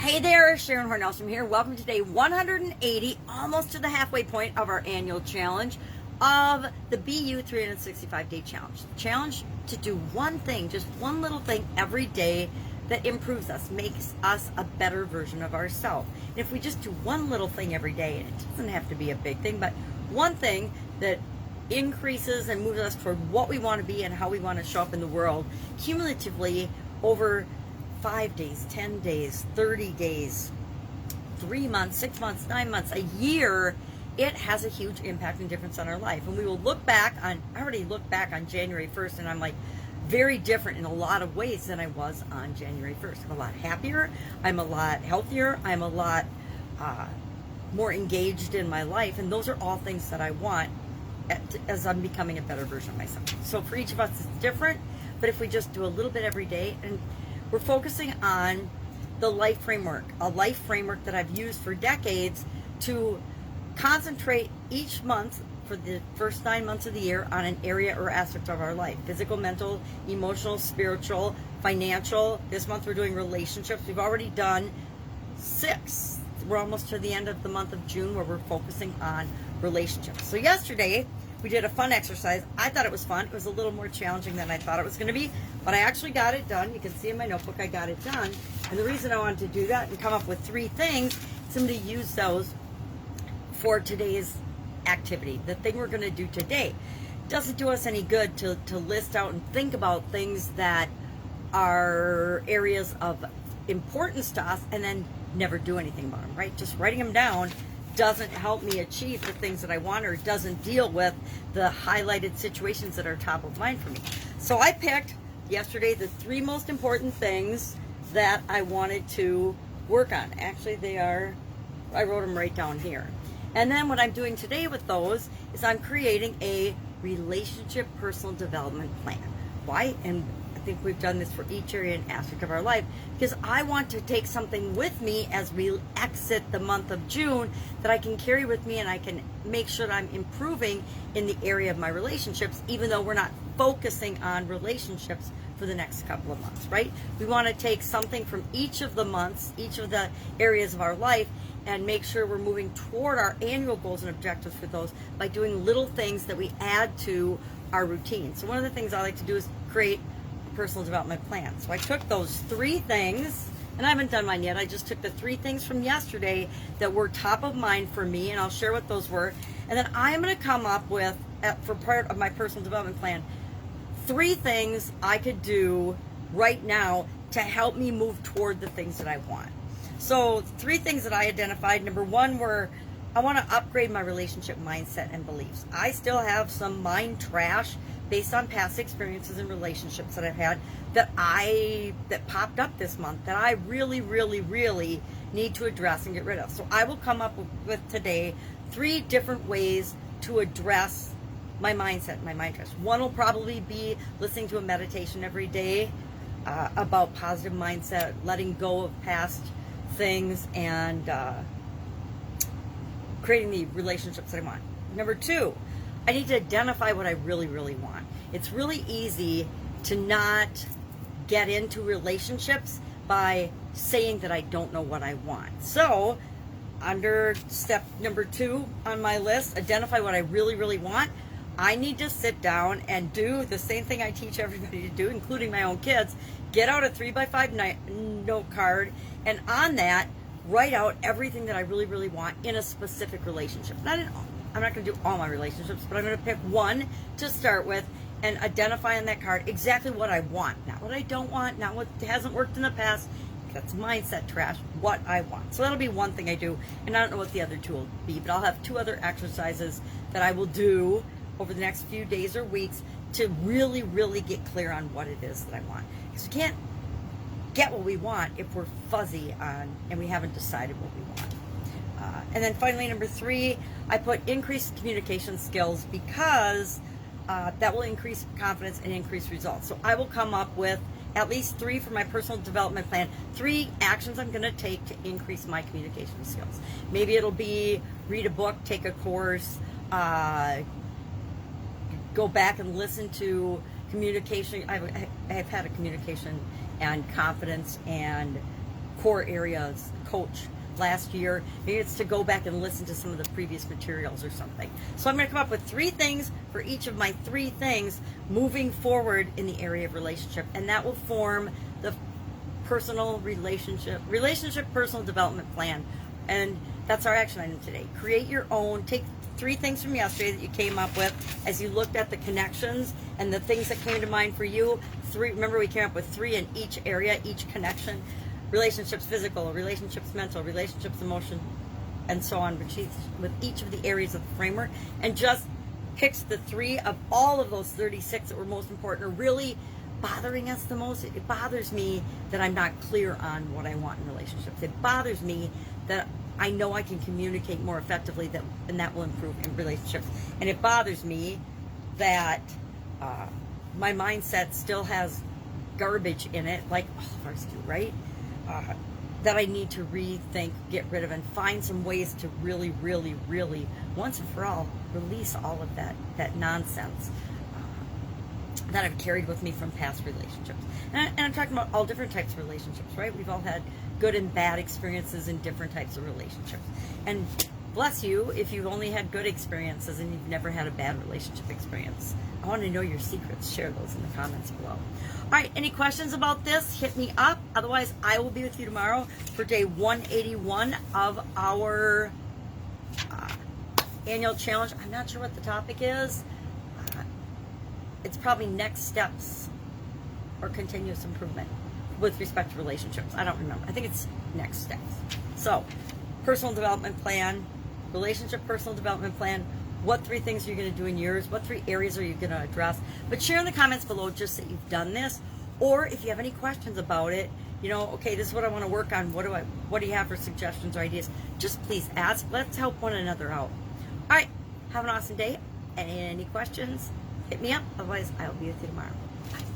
Hey there, Sharon Horne-Ellstrom here. Welcome to day 180, almost to the halfway point of our annual challenge of the BU 365-day challenge. The challenge to do one thing, just one little thing every day that improves us, makes us a better version of ourselves. And if we just do one little thing every day, and it doesn't have to be a big thing, but one thing that increases and moves us toward what we want to be and how we want to show up in the world, cumulatively over 5 days, 10 days, 30 days, 3 months, 6 months, 9 months, a year, it has a huge impact and difference on our life. And we will look back on, I already looked back on January 1st, and I'm like very different in a lot of ways than I was on January 1st. I'm a lot happier, I'm a lot healthier, I'm a lot more engaged in my life, and those are all things that I want as I'm becoming a better version of myself. So for each of us it's different, but if we just do a little bit every day, and we're focusing on the life framework, a life framework that I've used for decades to concentrate each month for the first 9 months of the year on an area or aspect of our life: physical, mental, emotional, spiritual, financial. This month we're doing relationships. We've already done 6. We're almost to the end of the month of June where we're focusing on relationships. So yesterday we did a fun exercise. I thought it was fun. It was a little more challenging than I thought it was going to be, but I actually got it done. You can see in my notebook I got it done. And the reason I wanted to do that and come up with 3 things is I'm going to use those for today's activity. The thing we're going to do today doesn't do us any good to list out and think about things that are areas of importance to us and then never do anything about them, right? Just writing them down doesn't help me achieve the things that I want, or doesn't deal with the highlighted situations that are top of mind for me. So I picked yesterday the 3 most important things that I wanted to work on. Actually, I wrote them right down here. And then what I'm doing today with those is I'm creating a relationship personal development plan. Why? And I think we've done this for each area and aspect of our life, because I want to take something with me as we exit the month of June that I can carry with me, and I can make sure that I'm improving in the area of my relationships, even though we're not focusing on relationships for the next couple of months, right? We want to take something from each of the months, each of the areas of our life, and make sure we're moving toward our annual goals and objectives for those by doing little things that we add to our routine. So one of the things I like to do is create personal development plan. So I took those 3 things, and I haven't done mine yet. I just took the 3 things from yesterday that were top of mind for me, and I'll share what those were. And then I'm going to come up with, for part of my personal development plan, 3 things I could do right now to help me move toward the things that I want. So 3 things that I identified. Number 1 were, I want to upgrade my relationship mindset and beliefs. I still have some mind trash based on past experiences and relationships that I've had that popped up this month that I really, really, really need to address and get rid of. So I will come up with today 3 different ways to address my mindset, my mind trash. One will probably be listening to a meditation every day about positive mindset, letting go of past things, and creating the relationships that I want. Number 2, I need to identify what I really, really want. It's really easy to not get into relationships by saying that I don't know what I want. So under step number 2 on my list, identify what I really, really want, I need to sit down and do the same thing I teach everybody to do, including my own kids. Get out a 3x5 note card, and on that, write out everything that I really, really want in a specific relationship. Not in all. I'm not going to do all my relationships, but I'm going to pick one to start with and identify on that card exactly what I want. Not what I don't want, not what hasn't worked in the past. That's mindset trash, what I want. So that'll be one thing I do, and I don't know what the other 2 will be, but I'll have 2 other exercises that I will do over the next few days or weeks to really, really get clear on what it is that I want. Because we can't get what we want if we're fuzzy on and we haven't decided what we want. And then finally, number 3, I put increased communication skills, because that will increase confidence and increase results. So I will come up with at least 3 for my personal development plan, 3 actions I'm going to take to increase my communication skills. Maybe it'll be read a book, take a course, go back and listen to communication. I've had a communication and confidence and core areas coach last year. Maybe it's to go back and listen to some of the previous materials or something. So I'm going to come up with 3 things for each of my 3 things moving forward in the area of relationship, and that will form the personal relationship personal development plan. And that's our action item today. Create your own. Take 3 things from yesterday that you came up with as you looked at the connections and the things that came to mind for you. 3, remember we came up with 3 in each area, each connection. Relationships physical, relationships mental, relationships emotion, and so on, with each of the areas of the framework, and just picks the 3 of all of those 36 that were most important or really bothering us the most. It bothers me that I'm not clear on what I want in relationships. It bothers me that I know I can communicate more effectively, and that will improve in relationships. And it bothers me that my mindset still has garbage in it, like all of ours do, right? That I need to rethink, get rid of, and find some ways to really, really, really, once and for all, release all of that nonsense that I've carried with me from past relationships. And I'm talking about all different types of relationships, right? We've all had good and bad experiences in different types of relationships. And bless you if you've only had good experiences and you've never had a bad relationship experience. I want to know your secrets. Share those in the comments below. All right, any questions about this, hit me up. Otherwise, I will be with you tomorrow for day 181 of our annual challenge. I'm not sure what the topic is. It's probably next steps or continuous improvement with respect to relationships. I don't remember. I think it's next steps. So, personal development plan, relationship personal development plan. What 3 things are you going to do in yours? What 3 areas are you going to address? But share in the comments below just that you've done this, or if you have any questions about it, you know, okay, this is what I want to work on. What do you have for suggestions or ideas? Just please ask. Let's help one another out. All right, have an awesome day. Any questions? Hit me up. Otherwise, I'll be with you tomorrow. Bye.